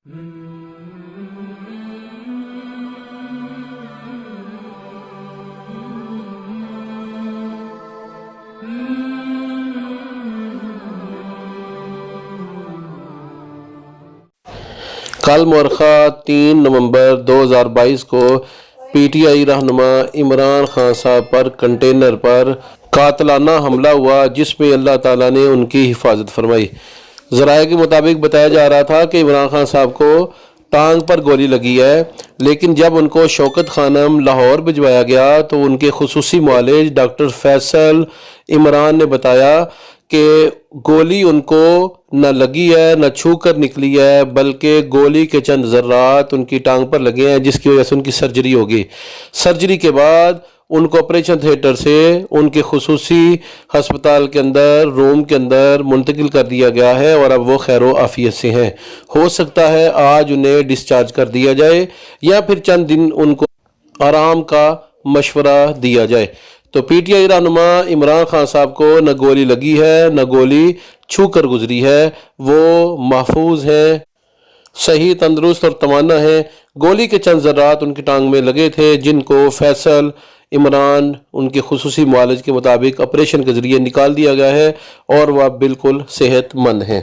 کل مورخہ 3 نومبر 2022 کو P T I رہنما عمران خان صاحب پر کنٹینر پر قاتلانہ حملہ ہوا، جس میں اللہ تعالیٰ نے ان کی حفاظت فرمائی۔ ذرائع کے مطابق بتایا جا رہا تھا کہ عمران خان صاحب کو ٹانگ پر گولی لگی ہے، لیکن جب ان کو شوکت خانم لاہور بھجوایا گیا تو ان کے خصوصی معالج ڈاکٹر فیصل عمران نے بتایا کہ گولی ان کو نہ لگی ہے نہ چھو کر نکلی ہے، بلکہ گولی کے چند ذرات ان کی ٹانگ پر لگے ہیں، جس کی وجہ سے ان کی سرجری ہوگی۔ سرجری کے بعد ان کو آپریشن تھیٹر سے ان کے خصوصی ہسپتال کے اندر روم کے اندر منتقل کر دیا گیا ہے اور اب وہ خیر و عافیت سے ہیں۔ ہو سکتا ہے آج انہیں ڈسچارج کر دیا جائے یا پھر چند دن ان کو آرام کا مشورہ دیا جائے۔ تو پی ٹی آئی رہنما عمران خان صاحب کو نہ گولی لگی ہے نہ گولی چھو کر گزری ہے، وہ محفوظ ہیں، صحیح تندرست اور توانا ہیں۔ گولی کے چند ذرات ان کی ٹانگ میں لگے تھے، جن کو فیصل عمران ان کے خصوصی معالج کے مطابق آپریشن کے ذریعے نکال دیا گیا ہے اور وہ بالکل صحت مند ہیں۔